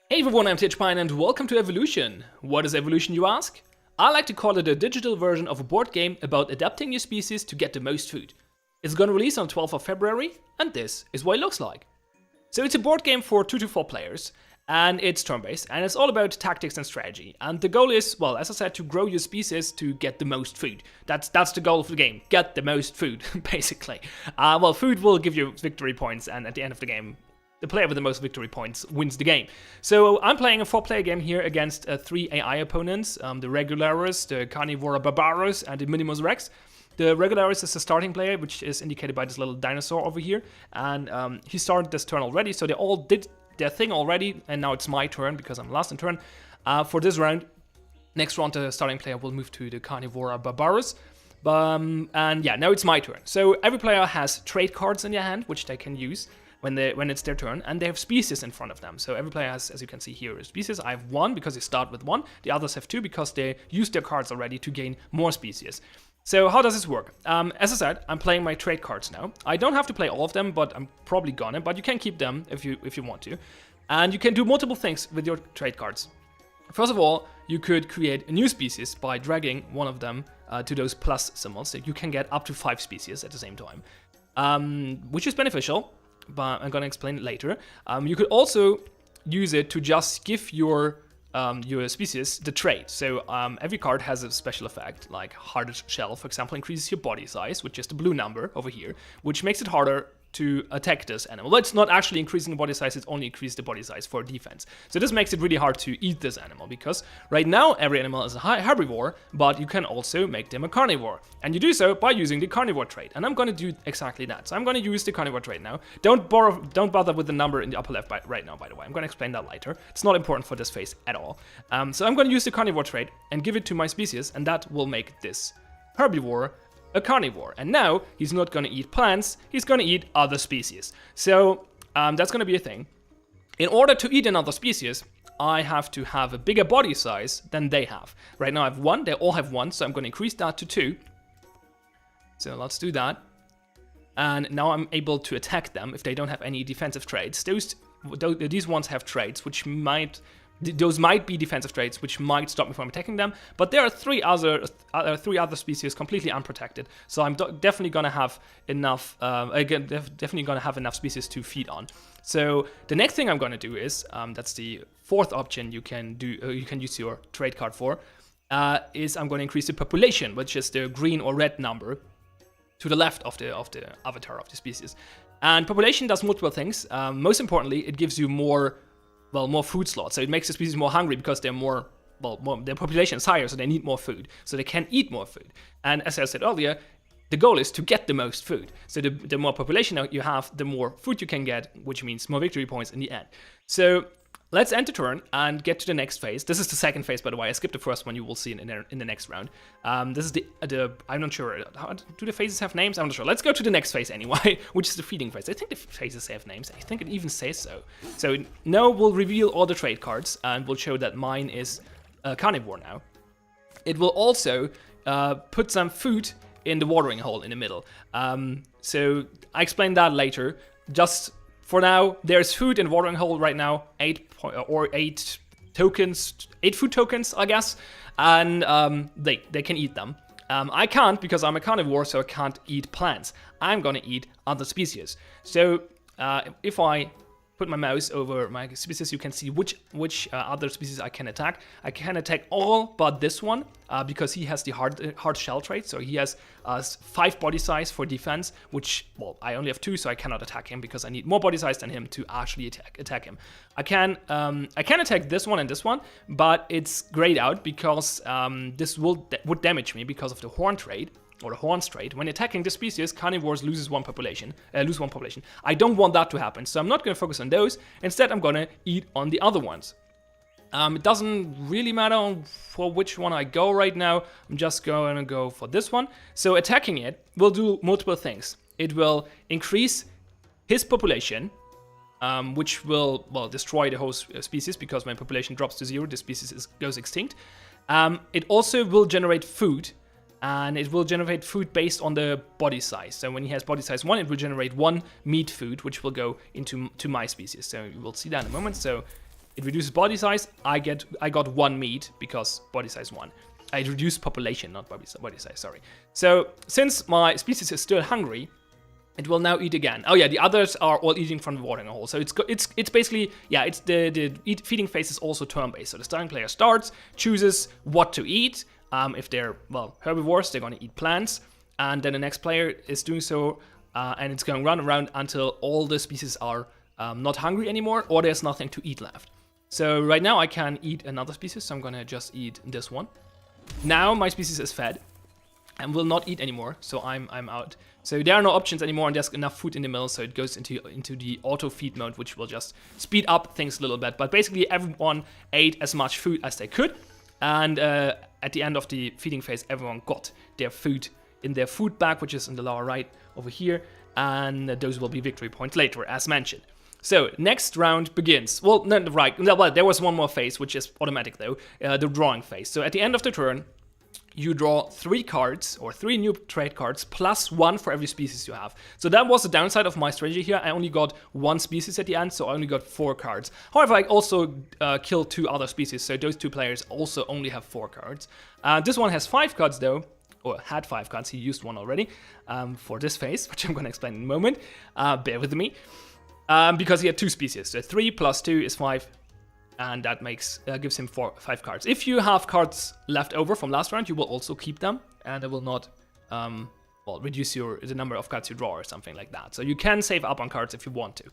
Hey everyone, I'm Pion and welcome to Evolution. What is evolution, you ask? I like to call it a digital version of a board game about adapting your species to get the most food. It's gonna release on 12th of February, and this is what it looks like. So it's a board game for 2 to 4 players, and it's turn-based, and it's all about tactics and strategy. And the goal is, well, as I said, to grow your species to get the most food. That's the goal of the game, get the most food, basically. Well, food will give you victory points, and at the end of the game, the player with the most victory points wins the game. So I'm playing a 4-player game here against 3 AI opponents, the Regularis, the Carnivora Barbarus, and the Minimus Rex. The Regularis is the starting player, which is indicated by this little dinosaur over here, and he started this turn already, so they all did their thing already, and now it's my turn because I'm last in turn. For this round, next round the starting player will move to the Carnivora Barbarus. And yeah, now it's my turn. So every player has trade cards in their hand, which they can use when it's their turn, and they have species in front of them. So every player has, as you can see here, a species. I have 1 because they start with 1. The others have 2 because they used their cards already to gain more species. So how does this work? As I said, I'm playing my trade cards now. I don't have to play all of them, but I'm probably gonna. But you can keep them if you want to, and you can do multiple things with your trade cards. First of all, you could create a new species by dragging one of them to those plus symbols. So you can get up to 5 species at the same time, which is beneficial. But I'm gonna explain it later. You could also use it to just give your species the trait. So every card has a special effect, like Hardened Shell, for example, increases your body size, which is the blue number over here, which makes it harder to attack this animal. Well, it's not actually increasing the body size, it's only increased the body size for defense. So this makes it really hard to eat this animal, because right now every animal is a herbivore, but you can also make them a carnivore. And you do so by using the carnivore trait. And I'm gonna do exactly that. So I'm gonna use the carnivore trait now. Don't bother with the number in the upper left right now, by the way. I'm gonna explain that later. It's not important for this phase at all. So I'm gonna use the carnivore trait and give it to my species, and that will make this herbivore a carnivore. And now he's not going to eat plants, he's going to eat other species. So that's going to be a thing. In order to eat another species, I have to have a bigger body size than they have. Right now I have 1, they all have 1, so I'm going to increase that to 2. So let's do that. And now I'm able to attack them if they don't have any defensive traits. These ones have traits which might be defensive traits which might stop me from attacking them, but there are 3 other species completely unprotected. So I'm definitely gonna have enough. Definitely gonna have enough species to feed on. So the next thing I'm gonna do is that's the 4th option you can do. You can use your trade card for. Is I'm gonna increase the population, which is the green or red number to the left of the avatar of the species. And population does multiple things. Most importantly, it gives you more food slots. So it makes the species more hungry because they're their population is higher, so they need more food. So they can eat more food. And as I said earlier, the goal is to get the most food. So the more population you have, the more food you can get, which means more victory points in the end. So let's end the turn and get to the next phase. This is the 2nd phase, by the way. I skipped the first one. You will see in the next round. This is the I'm not sure. Do the phases have names? I'm not sure. Let's go to the next phase anyway, which is the feeding phase. I think the phases have names. I think it even says so. So now we'll reveal all the trade cards, and we'll show that mine is a carnivore now. It will also put some food in the watering hole in the middle. So I explain that later. Just for now, there's food in watering hole right now, 8 tokens, 8 food tokens, I guess, and they can eat them. I can't because I'm a carnivore, so I can't eat plants. I'm gonna eat other species. So if I put my mouse over my species, you can see which other species I can attack. I can attack all but this one because he has the hard shell trait. So he has 5 body size for defense, which, well, I only have 2, so I cannot attack him because I need more body size than him to actually attack him. I can attack this one and this one, but it's grayed out because this would damage me because of the horn trait. Or the horns trait. When attacking the species, carnivores lose one population. I don't want that to happen, so I'm not going to focus on those. Instead, I'm going to eat on the other ones. It doesn't really matter for which one I go right now. I'm just going to go for this one. So attacking it will do multiple things. It will increase his population, which will, destroy the whole species because when population drops to 0, the species goes extinct. It also will generate food. And it will generate food based on the body size. So when he has body size 1, it will generate 1 meat food, which will go into my species. So you will see that in a moment. So it reduces body size. I got 1 meat because body size 1. I reduced population, not body size, sorry. So since my species is still hungry, it will now eat again. Oh yeah, the others are all eating from the watering hole. So it's basically, yeah, it's the feeding phase is also turn-based. So the starting player starts, chooses what to eat. If they're, well, herbivores, they're going to eat plants. And then the next player is doing so, and it's going round and round until all the species are not hungry anymore, or there's nothing to eat left. So right now I can eat another species, so I'm going to just eat this one. Now my species is fed and will not eat anymore, so I'm out. So there are no options anymore, and there's enough food in the middle, so it goes into the auto feed mode, which will just speed up things a little bit. But basically everyone ate as much food as they could, and at the end of the feeding phase, everyone got their food in their food bag, which is in the lower right over here, and those will be victory points later, as mentioned. So next round begins. Well, no, right. Well, there was one more phase, which is automatic though, the drawing phase. So at the end of the turn, you draw 3 cards, or 3 new trade cards, plus 1 for every species you have. So that was the downside of my strategy here. I only got 1 species at the end, so I only got 4 cards. However, I also killed 2 other species, so those 2 players also only have 4 cards. This one has 5 cards though, or had 5 cards. He used 1 already for this phase, which I'm going to explain in a moment. Bear with me. Because he had 2 species, so 3 plus 2 is 5. And that gives him 5 cards. If you have cards left over from last round, you will also keep them, and it will not, well, reduce the number of cards you draw or something like that. So you can save up on cards if you want to.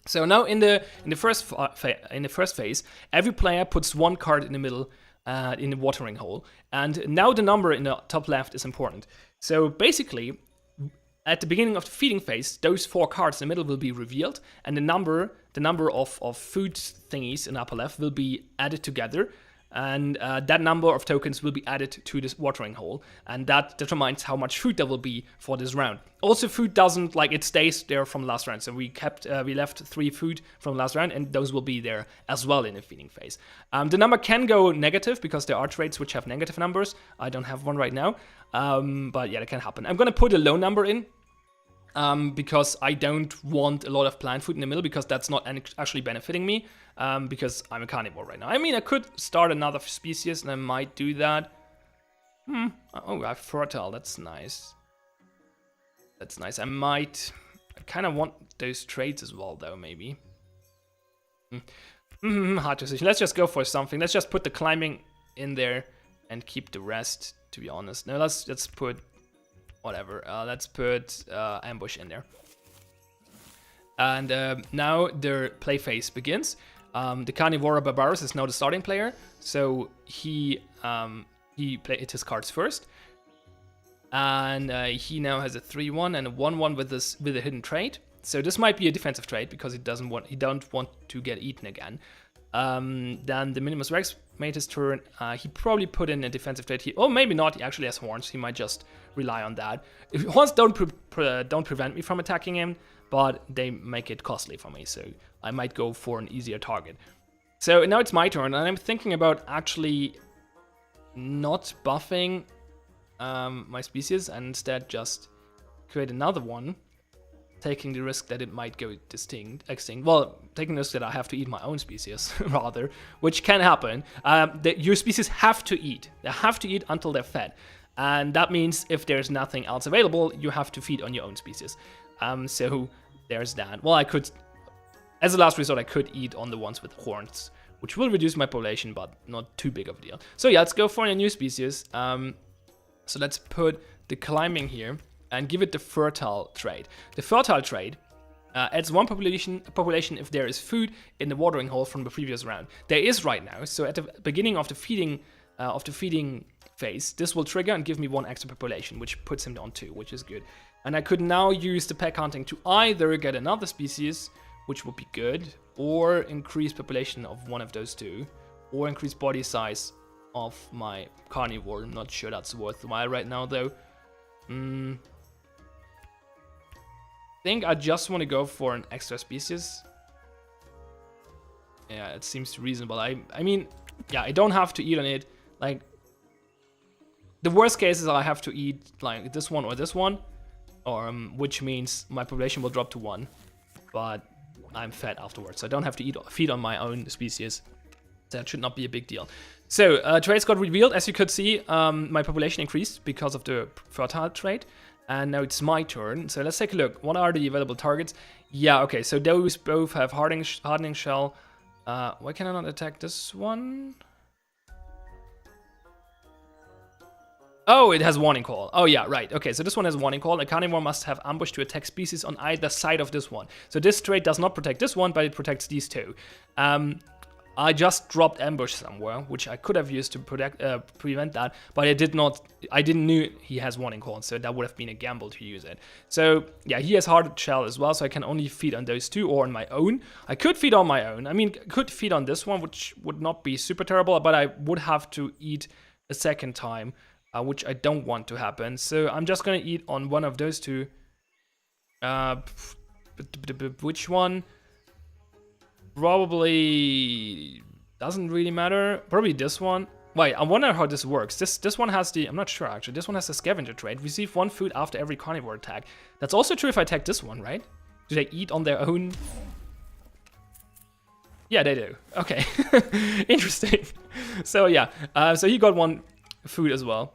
So now in the first phase, every player puts 1 card in the middle, in the watering hole, and now the number in the top left is important. So basically, at the beginning of the feeding phase, those 4 cards in the middle will be revealed, and the number of food thingies in the upper left will be added together, and that number of tokens will be added to this watering hole, and that determines how much food there will be for this round. Also, food doesn't, like, it stays there from last round, so we left 3 food from last round, and those will be there as well in the feeding phase. The number can go negative, because there are traits which have negative numbers. I don't have one right now, but yeah, that can happen. I'm gonna put a low number in, because I don't want a lot of plant food in the middle, because that's not actually benefiting me, because I'm a carnivore right now. I mean, I could start another species, and I might do that. Oh, I have fertile, that's nice. That's nice. I kind of want those traits as well, though, maybe. Hard decision. Let's just go for something. Let's just put the climbing in there and keep the rest, to be honest. No, let's put whatever. Let's put ambush in there. And now the play phase begins. The Carnivora Barbarus is now the starting player, so he played his cards first. And he now has a 3-1 and a 1-1 with a hidden trait. So this might be a defensive trait, because he don't want to get eaten again. Then the Minimus Rex made his turn. He probably put in a defensive trait. Oh, maybe not. He actually has horns. He might just rely on that. Horns don't prevent me from attacking him, but they make it costly for me. So I might go for an easier target. So now it's my turn, and I'm thinking about actually not buffing my species, and instead just create another one, taking the risk that it might go extinct. Well, taking the risk that I have to eat my own species, rather, which can happen. Your species have to eat. They have to eat until they're fed. And that means if there's nothing else available, you have to feed on your own species. So there's that. Well, I could, as a last resort, I could eat on the ones with horns, which will reduce my population, but not too big of a deal. So yeah, let's go for a new species. So let's put the climbing here and give it the fertile trait. The fertile trait adds 1 population if there is food in the watering hole from the previous round. There is right now, so at the beginning of the feeding phase, this will trigger and give me 1 extra population, which puts him on 2, which is good. And I could now use the pack hunting to either get another species, which would be good, or increase population of one of those 2, or increase body size of my carnivore. I'm not sure that's worthwhile right now, though. I think I just want to go for an extra species. Yeah, it seems reasonable. I mean, yeah, I don't have to eat on it. Like, the worst case is I have to eat like this one or this one, or which means my population will drop to 1. But I'm fed afterwards. So I don't have to feed on my own species. That should not be a big deal. So traits got revealed. As you could see, my population increased because of the fertile trait. And now it's my turn. So let's take a look. What are the available targets? Yeah, okay. So those both have hardening shell. Why can I not attack this one? Oh, it has warning call. Oh yeah, right. Okay, so this one has warning call. A carnivore must have ambush to attack species on either side of this one. So this trait does not protect this one, but it protects these two. I just dropped ambush somewhere, which I could have used to prevent that, but I did not. I didn't know he has warning call, so that would have been a gamble to use it. So yeah, he has hard shell as well, so I can only feed on those two or on my own. I could feed on my own. I mean, could feed on this one, which would not be super terrible, but I would have to eat a second time. Which I don't want to happen. So I'm just gonna eat on one of those two. Which one? Probably doesn't really matter. Probably this one. Wait, I wonder how this works. This one has the, I'm not sure actually. This one has the scavenger trait. Receive 1 food after every carnivore attack. That's also true if I attack this one, right? Do they eat on their own? Yeah, they do. Okay. Interesting. So yeah, so he got 1 food as well.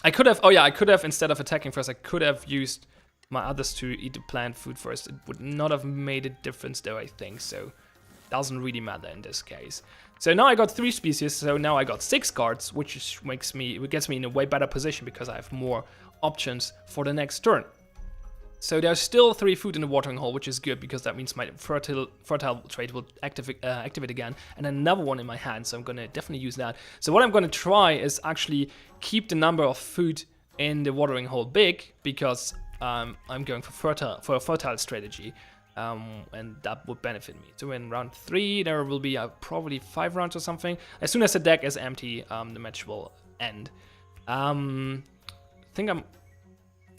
I could have, oh yeah, I could have, instead of attacking first, I could have used my others to eat the plant food first. It would not have made a difference though, I think, so doesn't really matter in this case. So now I got 3 species, so now I got 6 cards, which gets me in a way better position because I have more options for the next turn. So there's still 3 food in the watering hole, which is good because that means my fertile trait will activate again, and another one in my hand. So I'm gonna definitely use that. So what I'm gonna try is actually keep the number of food in the watering hole big because I'm going for a fertile strategy, and that would benefit me. So in round 3, there will be probably 5 rounds or something. As soon as the deck is empty, the match will end. I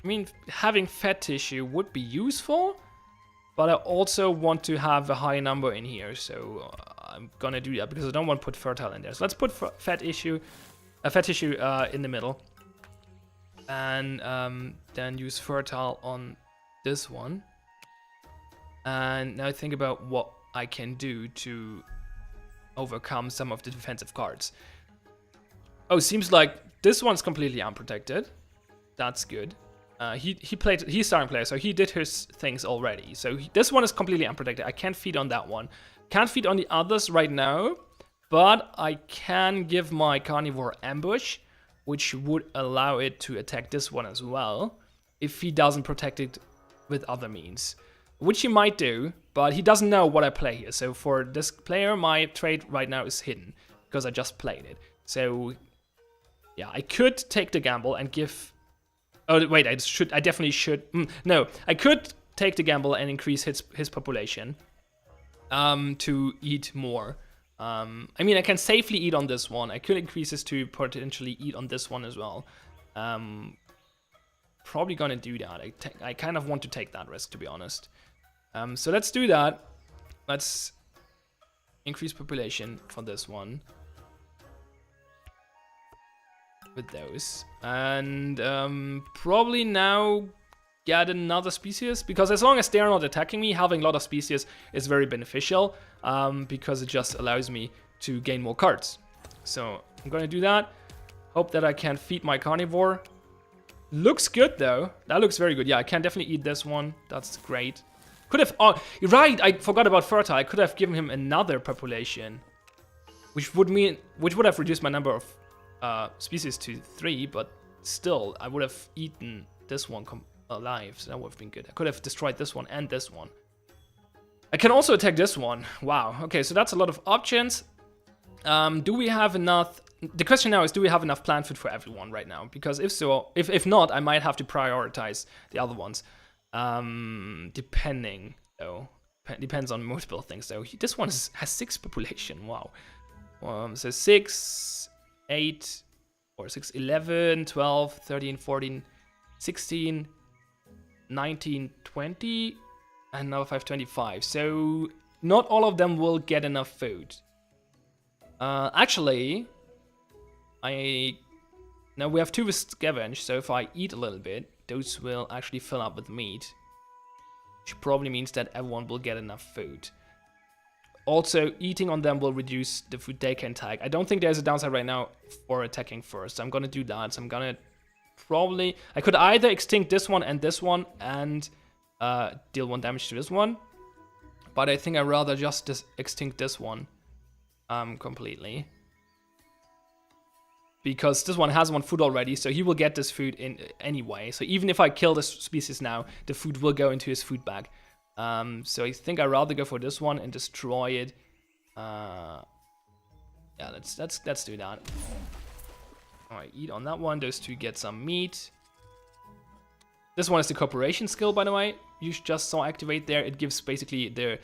mean, having fat tissue would be useful, but I also want to have a high number in here, so I'm gonna do that because I don't want to put fertile in there. So let's put fat tissue in the middle, and then use fertile on this one. And now think about what I can do to overcome some of the defensive cards. Oh, seems like this one's completely unprotected. That's good. He's starting player, so he did his things already. So this one is completely unprotected. I can't feed on that one. Can't feed on the others right now, but I can give my carnivore ambush, which would allow it to attack this one as well, if he doesn't protect it with other means. Which he might do, but he doesn't know what I play here. So for this player, my trait right now is hidden, because I just played it. So yeah, I could take the gamble and give... Oh wait, I definitely should. No, I could take the gamble and increase his population to eat more. I mean, I can safely eat on this one. I could increase this to potentially eat on this one as well. Probably gonna do that. I kind of want to take that risk, to be honest. So let's do that. Let's increase population for this one. With those, and probably now get another species, because as long as they're not attacking me, having a lot of species is very beneficial, because it just allows me to gain more cards. So I'm gonna do that. Hope that I can feed my carnivore. Looks good though. That looks very good. Yeah, I can definitely eat this one. That's great. Could have, oh right, I forgot about fertile. I could have given him another population, which would have reduced my number of species to 3, but still, I would have eaten this one alive, so that would have been good. I could have destroyed this one and this one. I can also attack this one. Wow, okay, so that's a lot of options. Do we have enough? The question now is, do we have enough plant food for everyone right now? Because if so, if not, I might have to prioritize the other ones. Depending, though. Depends on multiple things, though. This one has 6 population, wow. So 6... 8 or 6, 11, 12, 13, 14, 16, 19, 20, and now 5, 25. So not all of them will get enough food. Actually, now we have 2 with scavenge, so if I eat a little bit, those will actually fill up with meat. which probably means that everyone will get enough food. Also, eating on them will reduce the food they can take. I don't think there's a downside right now for attacking first. So I'm gonna do that. So I'm gonna probably... I could either extinct this one and deal 1 damage to this one. But I think I'd rather just extinct this one completely. Because this one has 1 food already, so he will get this food in anyway. So even if I kill this species now, the food will go into his food bag. So I think I'd rather go for this one and destroy it. Yeah, let's do that. Alright, eat on that one. Those two get some meat. This one is the cooperation skill, by the way. You just saw activate there. It gives basically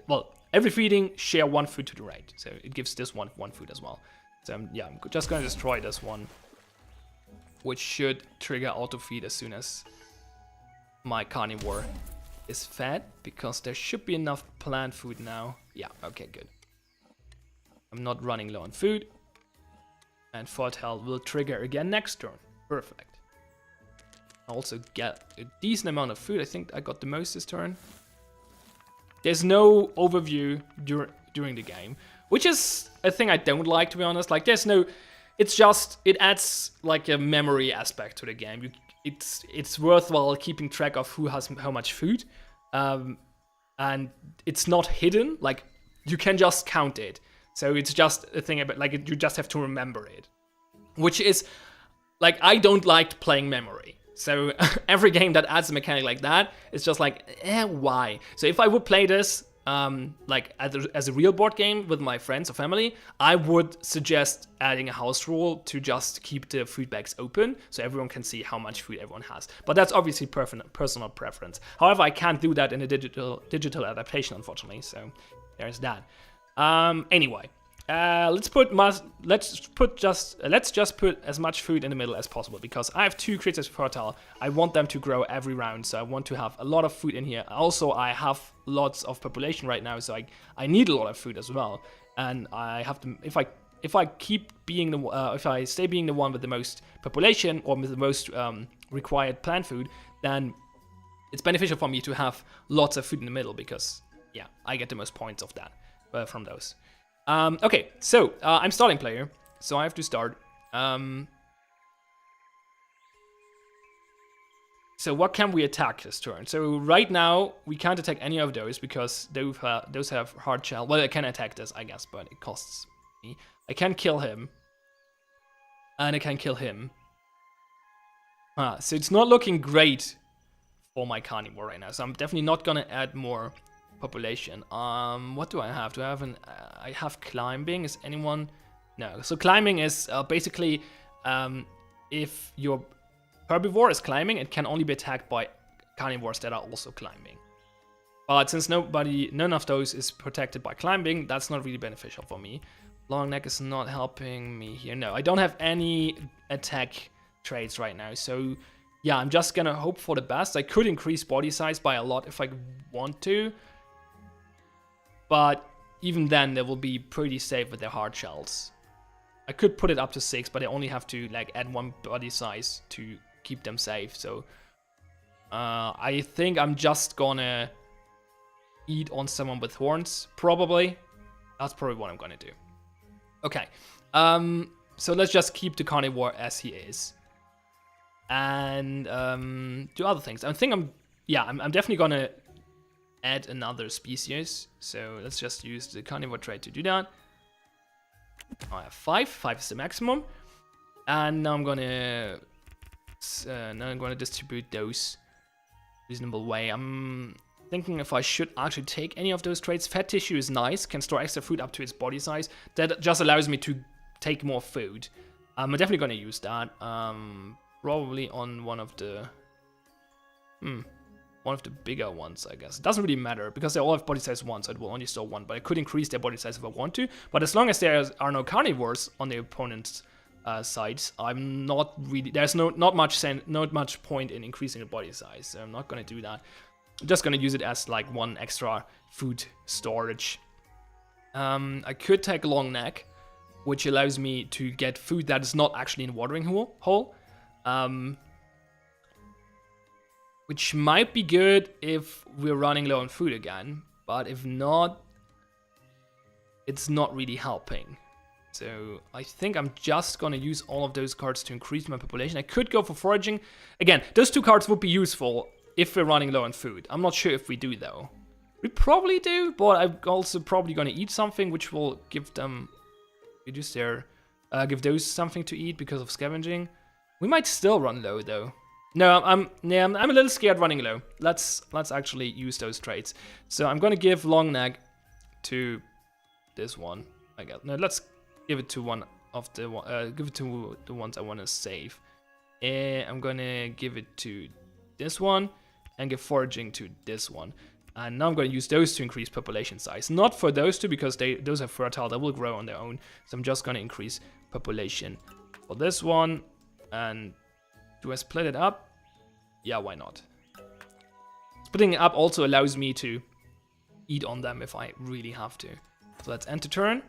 well, every feeding share 1 food to the right. So it gives this one 1 food as well. So yeah, I'm just gonna destroy this one, which should trigger auto feed as soon as my carnivore is fed, because there should be enough plant food now. Yeah, okay, good. I'm not running low on food. And Fort Hell will trigger again next turn. Perfect. I also get a decent amount of food. I think I got the most this turn. There's no overview during the game, which is a thing I don't like, to be honest. Like, there's no... It's just... It adds, like, a memory aspect to the game. It's worthwhile keeping track of who has how much food. And it's not hidden. Like, you can just count it. So it's just a thing about, like, you just have to remember it. Which is... Like, I don't like playing memory. So every game that adds a mechanic like that, it's just like, why? So if I would play this... like as a real board game with my friends or family, I would suggest adding a house rule to just keep the food bags open so everyone can see how much food everyone has. But that's obviously personal preference. However, I can't do that in a digital adaptation, unfortunately. So there's that. Anyway, let's just put as much food in the middle as possible, because I have 2 creatures fertile. I want them to grow every round, so I want to have a lot of food in here. Also, I have lots of population right now, so I need a lot of food as well. And I have to, if I keep being if I stay being the one with the most population or with the most required plant food, then it's beneficial for me to have lots of food in the middle, because yeah, I get the most points of that from those. Okay, so I'm starting player, so I have to start. So what can we attack this turn? So right now we can't attack any of those because those have hard shell. Well, I can attack this, I guess, but it costs me. I can kill him, and I can kill him. So it's not looking great for my carnivore right now. So I'm definitely not gonna add more population. What do I have? Do I have I have climbing. Is anyone? No. So climbing is basically if your herbivore is climbing, it can only be attacked by carnivores that are also climbing. But since none of those is protected by climbing, that's not really beneficial for me. Long neck is not helping me here. No, I don't have any attack traits right now. So yeah, I'm just gonna hope for the best. I could increase body size by a lot if I want to. But even then, they will be pretty safe with their hard shells. I could put it up to 6, but I only have to like add 1 body size to keep them safe. So I think I'm just gonna eat on someone with horns, probably. That's probably what I'm gonna do. Okay, so let's just keep the carnivore as he is, and do other things. I think I'm definitely gonna add another species. So let's just use the carnivore trait to do that. I have 5 is the maximum, and now I'm gonna distribute those reasonable way. I'm thinking if I should actually take any of those traits. Fat tissue is nice, can store extra food up to its body size. That just allows me to take more food. I'm definitely gonna use that. Probably on one of the bigger ones, I guess. It doesn't really matter because they all have body size 1, so it will only store 1. But I could increase their body size if I want to. But as long as there are no carnivores on the opponent's sides, I'm not really. There's not much point in increasing the body size. So I'm not gonna do that. I'm just gonna use it as like 1 extra food storage. I could take long neck, which allows me to get food that is not actually in a watering hole. which might be good if we're running low on food again, but if not, it's not really helping. So I think I'm just gonna use all of those cards to increase my population. I could go for foraging. Again, those 2 cards would be useful if we're running low on food. I'm not sure if we do though. We probably do, but I'm also probably gonna eat something which will give them reduce their give those something to eat because of scavenging. We might still run low though. No, I'm a little scared running low. Let's actually use those traits. So I'm gonna give long neck to this one. I guess no. Let's give it to one of the give it to the ones I want to save. And I'm gonna give it to this one and give foraging to this one. And now I'm gonna use those to increase population size. Not for those 2 because those are fertile. They will grow on their own. So I'm just gonna increase population for this one. And do I split it up? Yeah, why not? Splitting it up also allows me to eat on them if I really have to. So let's end the turn,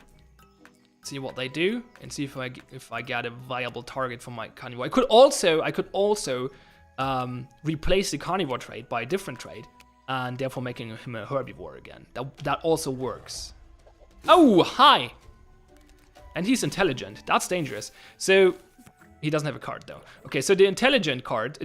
see what they do, and see if I get a viable target for my carnivore. I could also replace the carnivore trait by a different trait, and therefore making him a herbivore again. That also works. Oh, hi! And he's intelligent. That's dangerous. So he doesn't have a card though. Okay, so the intelligence card,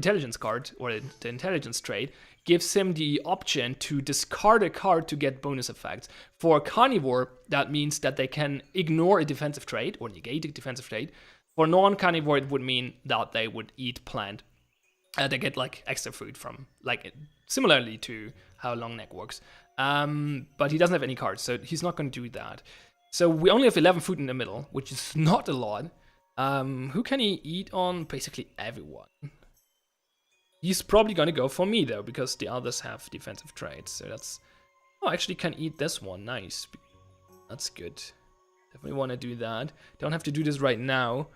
or the intelligence trait, gives him the option to discard a card to get bonus effects. For a carnivore, that means that they can ignore a defensive trait or negate a defensive trait. For non-carnivore, it would mean that they would eat plant. They get like extra food from, like similarly to how long neck works. But he doesn't have any cards, so he's not going to do that. So we only have 11 food in the middle, which is not a lot. Who can he eat on? Basically everyone. He's probably gonna go for me though, because the others have defensive traits. So that's... Oh, actually can eat this one. Nice. That's good. Definitely want to do that. Don't have to do this right now.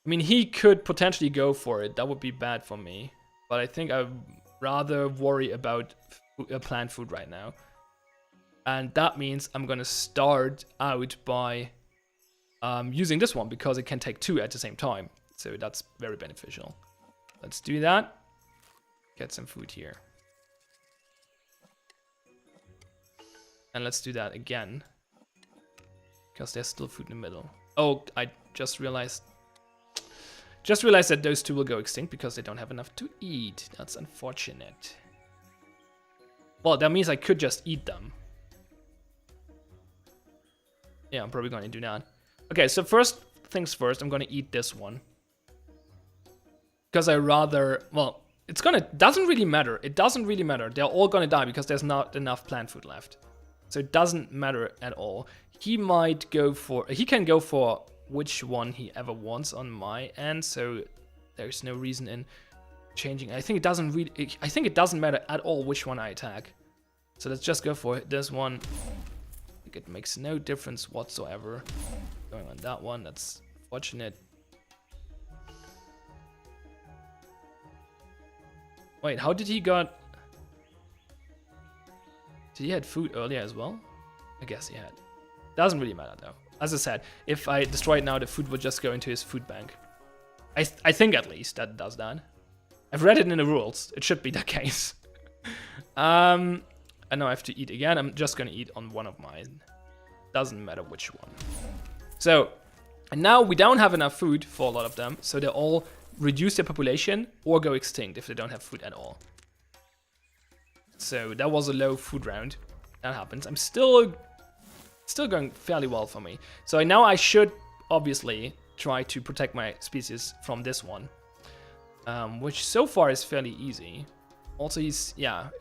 I mean, he could potentially go for it. That would be bad for me. But I think I'd rather worry about plant food right now. And that means I'm gonna start out by using this one, because it can take 2 at the same time. So that's very beneficial. Let's do that. Get some food here. And let's do that again, because there's still food in the middle. Oh, I just realized that those 2 will go extinct because they don't have enough to eat. That's unfortunate. Well, that means I could just eat them. Yeah, I'm probably going to do that. Okay, so first things first, I'm going to eat this one. Because I rather... Well, doesn't really matter. It doesn't really matter. They're all going to die because there's not enough plant food left. So it doesn't matter at all. He might go for... He can go for which one he ever wants on my end. So there's no reason in changing. I think it doesn't matter at all which one I attack. So let's just go for this one. I think it makes no difference whatsoever. Going on that one, that's fortunate. Wait, how did he got... Did he had food earlier as well? I guess he had. Doesn't really matter though. As I said, if I destroy it now, the food will just go into his food bank. I think at least that does that. I've read it in the rules. It should be the case. And now I have to eat again. I'm just gonna eat on one of mine. Doesn't matter which one. So, and now we don't have enough food for a lot of them, so they all reduce their population or go extinct if they don't have food at all. So that was a low food round. That happens. I'm still going fairly well for me. So now I should obviously try to protect my species from this one, which so far is fairly easy. Also,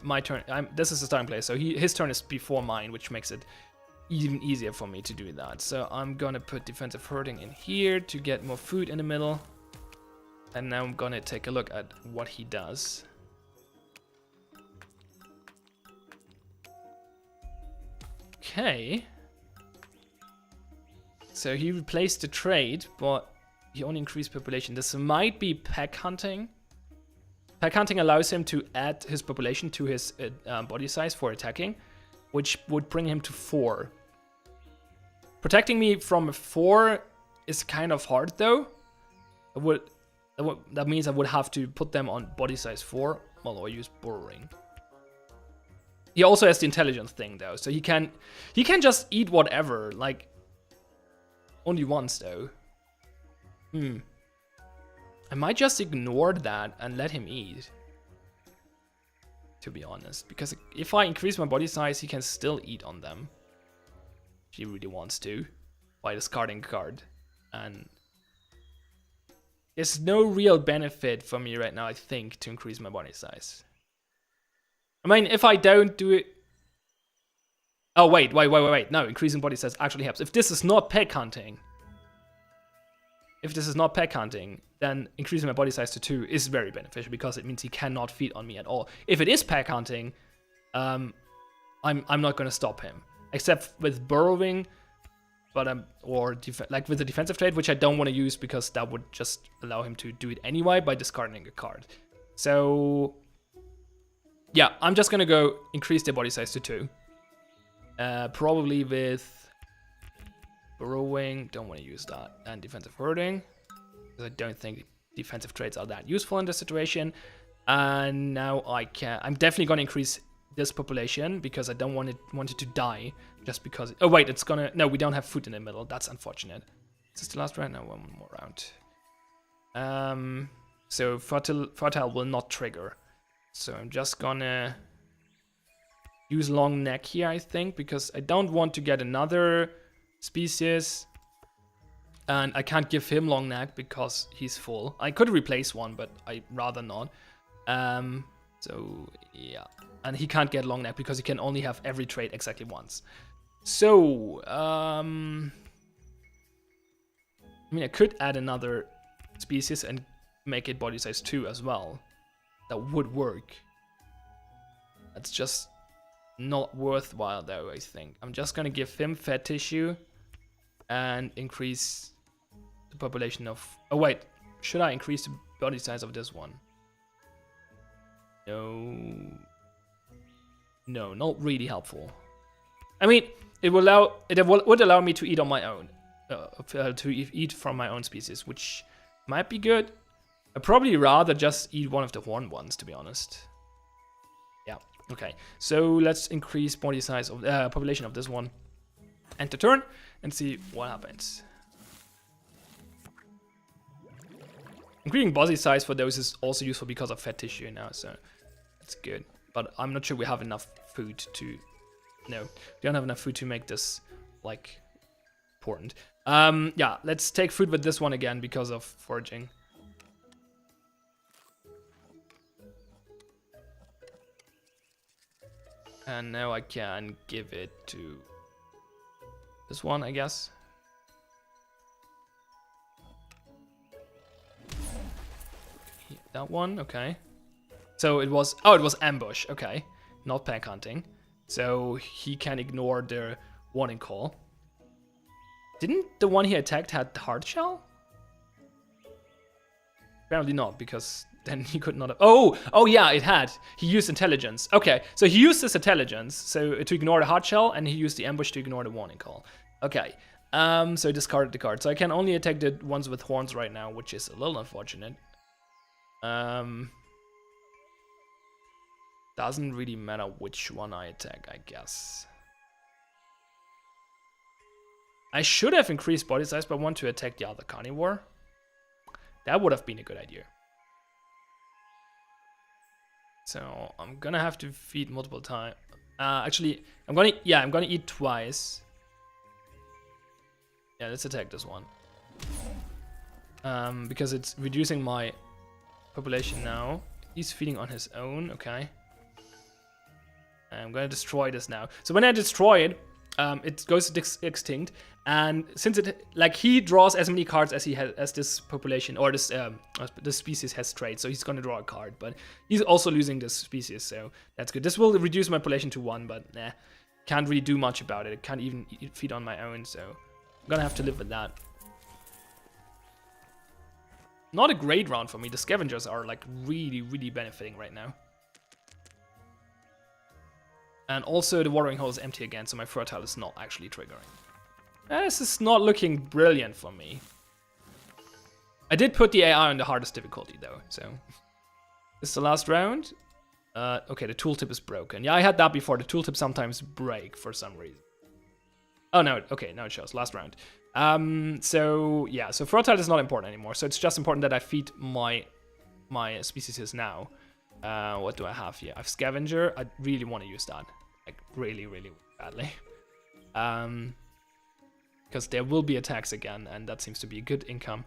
my turn. This is the starting place, so his turn is before mine, which makes it even easier for me to do that. So I'm gonna put defensive herding in here to get more food in the middle. And now I'm gonna take a look at what he does. Okay. So he replaced the trade, but he only increased population. This might be pack hunting. Pack hunting allows him to add his population to his body size for attacking, which would bring him to 4. Protecting me from a 4 is kind of hard though. That means I would have to put them on body size 4, Well, or use burrowing. He also has the intelligence thing though, so he can just eat whatever, like only once though. I might just ignore that and let him eat, to be honest, because if I increase my body size, he can still eat on them. If he really wants to, by discarding a card. And there's no real benefit for me right now, I think, to increase my body size. I mean, if I don't do it... Oh, wait. No, increasing body size actually helps. If this is not pack hunting, then increasing my body size to 2 is very beneficial because it means he cannot feed on me at all. If it is pack hunting, I'm not going to stop him. Except with burrowing, but like with the defensive trade, which I don't want to use because that would just allow him to do it anyway by discarding a card. So yeah, I'm just gonna go increase the body size to 2. Probably with burrowing, don't want to use that, and defensive herding, because I don't think defensive traits are that useful in this situation. And now I'm definitely gonna increase this population because I don't want it to die just because. Oh wait, it's gonna. No, we don't have food in the middle. That's unfortunate. Is this the last round? No, one more round. So fertile will not trigger. So I'm just gonna use long neck here, I think, because I don't want to get another species, and I can't give him long neck because he's full. I could replace one, but I rather not. So yeah. And he can't get long neck because he can only have every trait exactly once. So, I mean, I could add another species and make it body size 2 as well. That would work. That's just not worthwhile though, I think. I'm just gonna give him fat tissue and increase the population of... Oh wait, should I increase the body size of this one? No, not really helpful. I mean, it would allow me to eat on my own, to eat from my own species, which might be good. I'd probably rather just eat one of the horned ones, to be honest. Yeah, okay. So let's increase body size of population of this one. End the turn and see what happens. Increasing body size for those is also useful because of fat tissue now, so that's good. But I'm not sure we have enough food to... No, we don't have enough food to make this, like, important. Yeah, let's take food with this one again because of foraging. And now I can give it to this one, I guess. That one, okay. So it was ambush, okay. Not pack hunting. So he can ignore the warning call. Didn't the one he attacked had hard shell? Apparently not, because then he could not have... Oh yeah, it had. He used intelligence. Okay, so he used his intelligence so to ignore the hard shell, and he used the ambush to ignore the warning call. Okay, so he discarded the card. So I can only attack the ones with horns right now, which is a little unfortunate. Doesn't really matter which one I attack, I guess. I should have increased body size, but I want to attack the other carnivore. That would have been a good idea. So I'm gonna have to feed multiple times. Actually, I'm gonna eat twice. Yeah, let's attack this one. Because it's reducing my population now. He's feeding on his own, okay. I'm gonna destroy this now. So when I destroy it, it goes extinct, and since he draws as many cards as he has, as this population or this species has traits, so he's gonna draw a card, but he's also losing this species, so that's good. This will reduce my population to 1, but nah, can't really do much about it. I can't even feed on my own, so I'm gonna have to live with that. Not a great round for me. The scavengers are like really benefiting right now. And also the watering hole is empty again, so my fertile is not actually triggering. This is not looking brilliant for me. I did put the AI on the hardest difficulty though, so... This is the last round. Okay, the tooltip is broken. Yeah, I had that before. The tooltip sometimes break for some reason. Oh, no. Okay, now it shows. Last round. So, yeah. So, fertile is not important anymore. So, it's just important that I feed my species now. What do I have here? I have Scavenger. I really want to use that. Like, really, really badly. Because there will be attacks again, and that seems to be a good income.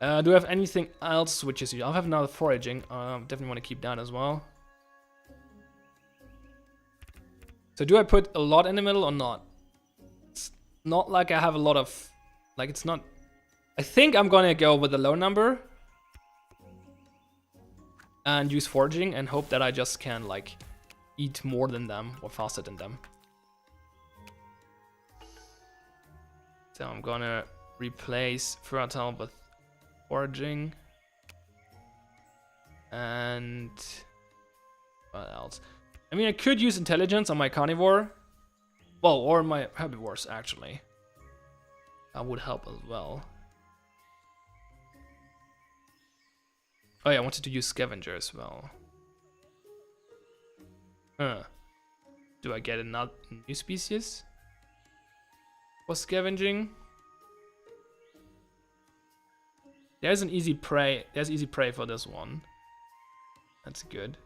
Do I have anything else which is... I'll have another foraging. Definitely want to keep that as well. So do I put a lot in the middle or not? It's not like I have a lot of... Like, it's not... I think I'm gonna go with a low number. And use foraging and hope that I just can, like, eat more than them or faster than them. So I'm gonna replace fertile with foraging. And what else? I mean, I could use intelligence on my carnivore. Well, or my herbivores, actually. That would help as well. Oh yeah, I wanted to use scavenger as well. Do I get another new species for scavenging? There's an easy prey. There's easy prey for this one. That's good.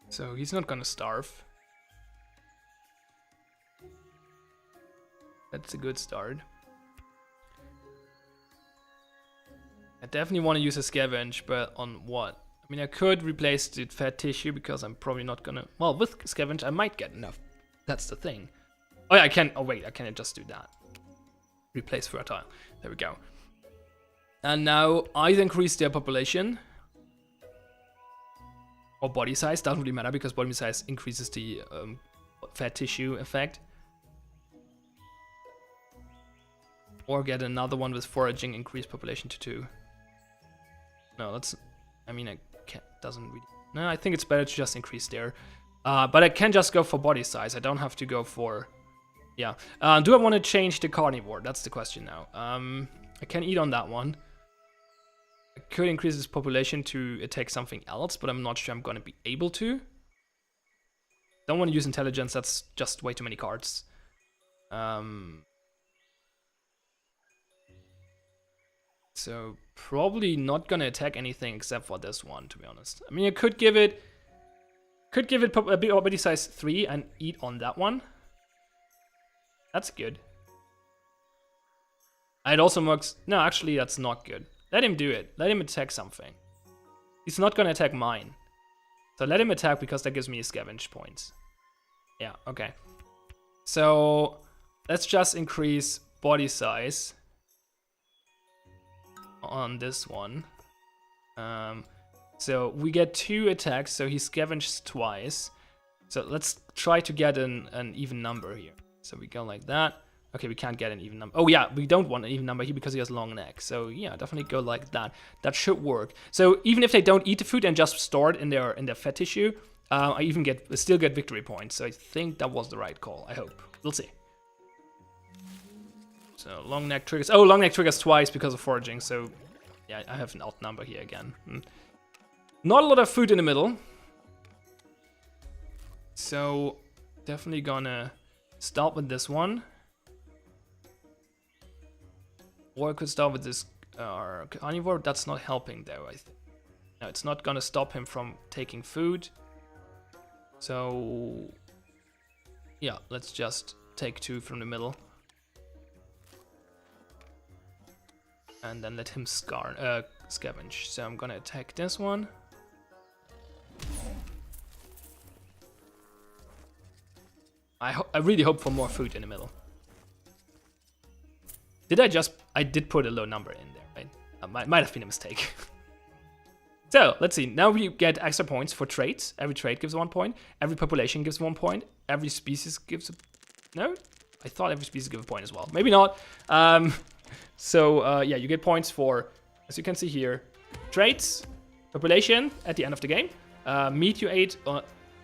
So he's not gonna starve. That's a good start. I definitely want to use a scavenge, but on what? I mean, I could replace the fat tissue because I'm probably not gonna... Well, with scavenge, I might get enough. That's the thing. Oh yeah, I can... Oh wait, I can't just do that. Replace fertile. There we go. And now either increase their population or body size. Doesn't really matter because body size increases the fat tissue effect. Or get another one with foraging, increase population to 2. No, that's... I mean, I can't... Doesn't really... No, I think it's better to just increase there. But I can just go for body size. I don't have to go for... Yeah. Do I want to change the carnivore? That's the question now. I can eat on that one. I could increase its population to attack something else, but I'm not sure I'm going to be able to. Don't want to use intelligence. That's just way too many cards. So probably not gonna attack anything except for this one, to be honest. I mean, I could give it a body size 3 and eat on that one. That's good. It also works. No, actually, that's not good. Let him do it. Let him attack something. He's not gonna attack mine. So let him attack because that gives me a scavenge points. Yeah, okay. So let's just increase body size on this one. So we get 2 attacks, so he scavenges twice. So let's try to get an even number here. So we go like that. Okay, we can't get an even number. Oh yeah, we don't want an even number here because he has long neck. So yeah, definitely go like that. That should work. So even if they don't eat the food and just store it in their fat tissue, I even still get victory points. So I think that was the right call. I hope. We'll see. So long neck triggers. Oh, long neck triggers twice because of foraging. So yeah, I have an odd number here again. Not a lot of food in the middle. So definitely gonna start with this one. Or I could start with this carnivore. That's not helping though, I think. No, it's not gonna stop him from taking food. So yeah, let's just take 2 from the middle. And then let him scavenge. So I'm gonna attack this one. I really hope for more food in the middle. I did put a low number in there, right? Might have been a mistake. So, let's see. Now we get extra points for traits. Every trait gives 1 point. Every population gives 1 point. Every species gives no? I thought every species gives a point as well. Maybe not. So, yeah, you get points for, as you can see here, traits, population at the end of the game, meat you ate,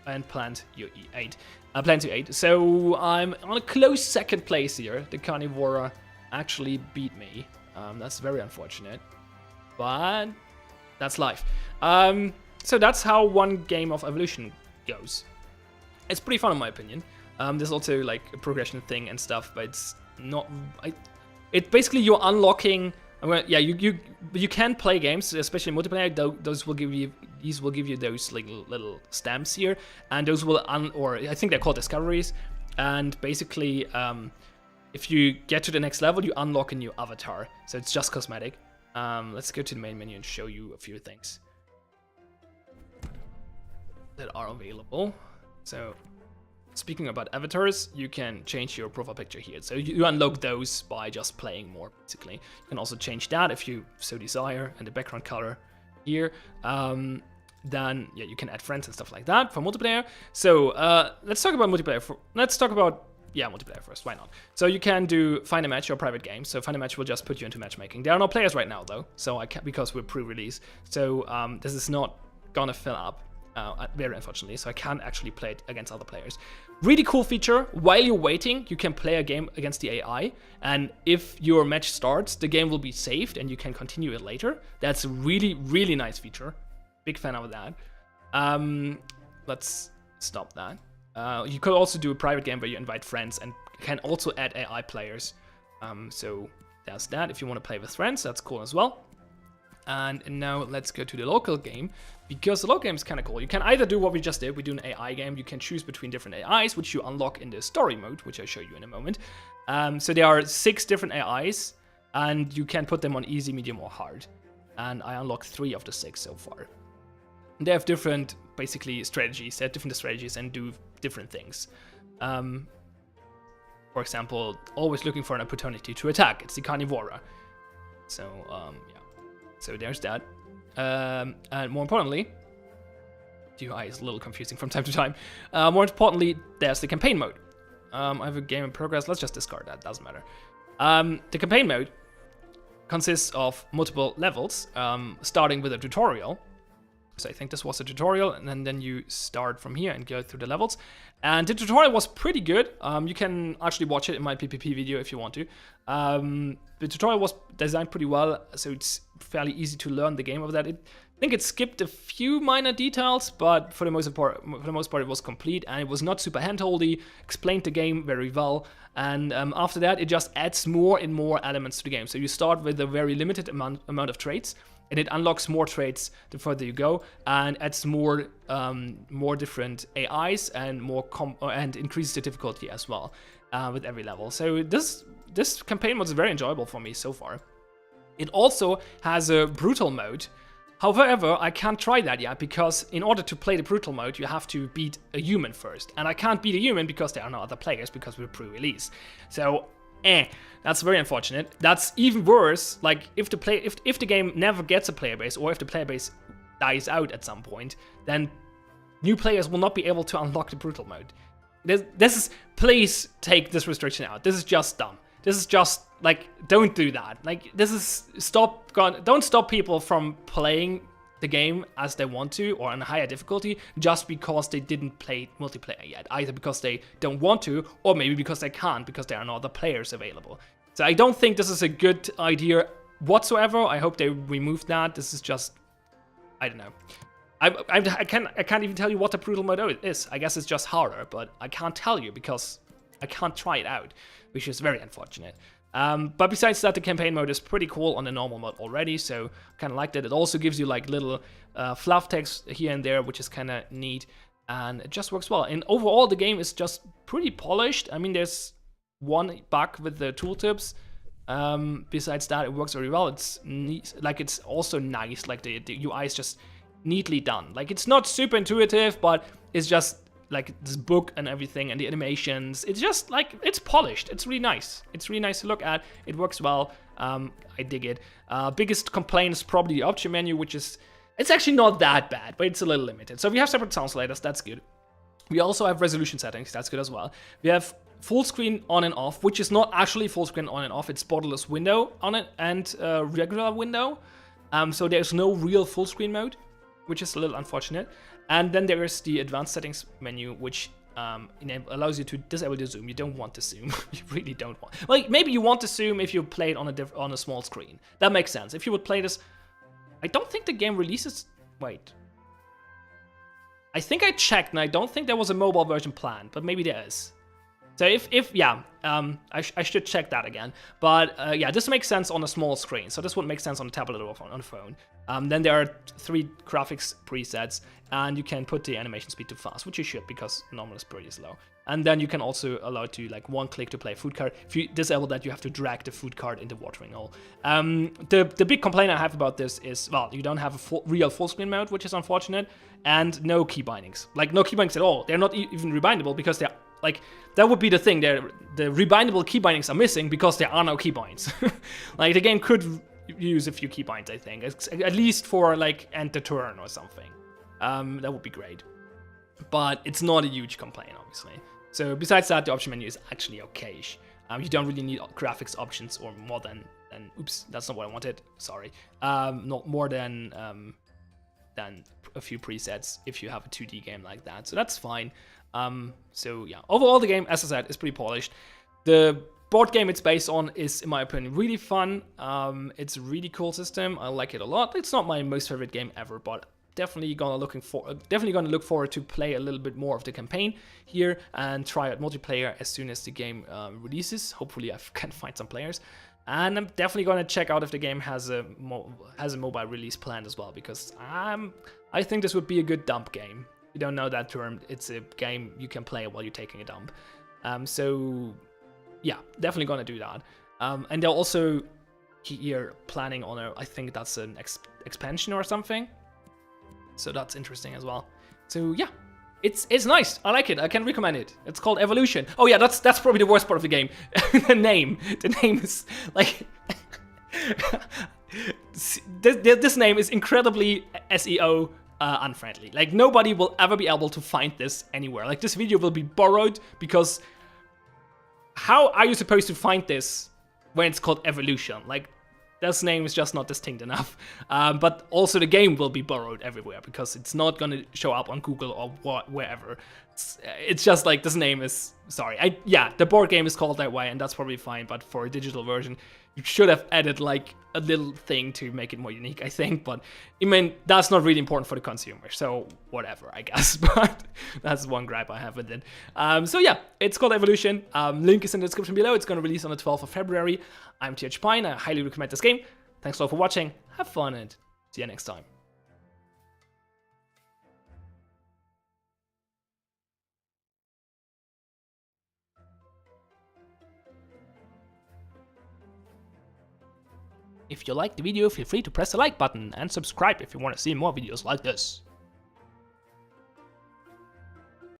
and plant you ate. Plants you ate. So, I'm on a close 2nd place here. The carnivora actually beat me. That's very unfortunate. But That's life. So that's how one game of Evolution goes. It's pretty fun in my opinion. There's also like a progression thing and stuff, but it's not. It basically you're unlocking. Yeah, you can play games, especially multiplayer. Those will give you those like little stamps here, and those will or I think they're called discoveries. And basically, if you get to the next level, you unlock a new avatar. So it's just cosmetic. Let's go to the main menu and show you a few things that are available. So, speaking about avatars, you can change your profile picture here. So you unlock those by just playing more, basically. You can also change that if you so desire, and the background color here. Then, yeah, you can add friends and stuff like that for multiplayer. So let's talk about multiplayer. Multiplayer first. Why not? So you can do find a match or private game. So find a match will just put you into matchmaking. There are no players right now though, so I can't, because we're pre-release. So this is not gonna fill up. Very unfortunately, so I can't actually play it against other players. Really cool feature. While you're waiting, you can play a game against the AI, and if your match starts, the game will be saved and you can continue it later. That's a really, really nice feature. Big fan of that. Let's stop that. You could also do a private game where you invite friends and can also add AI players. So there's that. If you want to play with friends, that's cool as well. And now let's go to the local game, because the local game is kind of cool. You can either do what we just did, we do an AI game. You can choose between different AIs, which you unlock in the story mode, which I'll show you in a moment. So there are 6 different AIs, and you can put them on easy, medium, or hard. And I unlocked 3 of the 6 so far. And they have different, basically, strategies. They have different strategies and do different things. For example, always looking for an opportunity to attack. It's the Carnivora. So, yeah. So there's that. And more importantly, the UI is a little confusing from time to time. More importantly, there's the campaign mode. I have a game in progress. Let's just discard that. Doesn't matter. The campaign mode consists of multiple levels, starting with a tutorial. So I think this was a tutorial, and then you start from here and go through the levels. And the tutorial was pretty good. You can actually watch it in my PPP video if you want to. The tutorial was designed pretty well, so it's fairly easy to learn the game of that. I think it skipped a few minor details, but for the most part, it was complete, and it was not super handholdy. Explained the game very well, and after that, it just adds more and more elements to the game. So you start with a very limited amount of traits, and it unlocks more traits the further you go, and adds more different AIs and and increases the difficulty as well with every level. So this campaign was very enjoyable for me so far. It also has a brutal mode. However, I can't try that yet, because in order to play the brutal mode, you have to beat a human first, and I can't beat a human because there are no other players, because we're pre-release. So, that's very unfortunate. That's even worse. Like if the game never gets a player base, or if the player base dies out at some point, then new players will not be able to unlock the brutal mode. Please take this restriction out. This is just dumb. This is just like, don't do that. Like, don't stop people from playing the game as they want to, or on a higher difficulty, just because they didn't play multiplayer yet. Either because they don't want to, or maybe because they can't, because there are no other players available. So I don't think this is a good idea whatsoever. I hope they remove that. This is just, I don't know. I can't even tell you what the brutal mode is. I guess it's just harder, but I can't tell you because I can't try it out, which is very unfortunate. But besides that, the campaign mode is pretty cool on the normal mode already, so kind of like that. It also gives you like little fluff text here and there, which is kind of neat, and it just works well. And overall, the game is just pretty polished. I mean, there's one bug with the tooltips. Besides that, it works very well. It's neat. Like, it's also nice. Like the UI is just neatly done. Like, it's not super intuitive, but it's just like this book and everything, and the animations, it's just like, it's polished. It's really nice. It's really nice to look at. It works well. I dig it. Biggest complaint is probably the option menu, which is, it's actually not that bad, but it's a little limited. So we have separate sound sliders, that's good. We also have resolution settings, that's good as well. We have full screen on and off, which is not actually full screen on and off, it's borderless window on it, and regular window. So there's no real full screen mode, which is a little unfortunate. And then there is the advanced settings menu, which allows you to disable the zoom. You don't want to zoom. You really don't want. Like, maybe you want to zoom if you play it on a small screen. That makes sense. If you would play this I don't think the game releases... Wait. I think I checked and I don't think there was a mobile version planned, but maybe there is. So I should check that again. But yeah, this makes sense on a small screen. So this would make sense on a tablet or on a phone. Then there are 3 graphics presets, and you can put the animation speed to fast, which you should because normal is pretty slow. And then you can also allow to like 1 click to play a food card. If you disable that, you have to drag the food card in the watering hole. The big complaint I have about this is, well, you don't have a real full screen mode, which is unfortunate, and no key bindings. Like no key bindings at all. They're not even rebindable because they're like, that would be the thing. The rebindable key bindings are missing because there are no key binds. Like the game could use a few key binds, I think, at least for like end the turn or something. That would be great. But it's not a huge complaint, obviously. So besides that, the option menu is actually okay-ish. You don't really need graphics options or more than oops, that's not what I wanted. Sorry. Not more than a few presets if you have a 2D game like that. So that's fine. So yeah, overall the game, as I said, is pretty polished. The board game it's based on is, in my opinion, really fun. It's a really cool system. I like it a lot. It's not my most favorite game ever, but definitely gonna look forward to play a little bit more of the campaign here and try out multiplayer as soon as the game releases. Hopefully I can find some players. And I'm definitely gonna check out if the game has a mobile release planned as well, because I think this would be a good dump game. If you don't know that term, it's a game you can play while you're taking a dump. So yeah, definitely gonna do that. And they're also here planning on I think that's an expansion or something. So that's interesting as well. So yeah, it's nice. I like it. I can recommend it. It's called Evolution. Oh yeah, that's probably the worst part of the game. The name is like this name is incredibly SEO unfriendly. Like nobody will ever be able to find this anywhere. Like this video will be borrowed because how are you supposed to find this when it's called Evolution? Like this name is just not distinct enough. But also the game will be borrowed everywhere because it's not gonna show up on Google or wherever. It's just like this name is, sorry. Yeah, the board game is called that way and that's probably fine, but for a digital version, you should have added like a little thing to make it more unique, I think. But I mean, that's not really important for the consumer, so whatever, I guess. But that's one gripe I have with it. So yeah, it's called Evolution. Link is in the description below. It's gonna release on the 12th of February. I'm Pion. I highly recommend this game. Thanks a lot for watching. Have fun and see you next time. If you liked the video, feel free to press the like button and subscribe if you want to see more videos like this.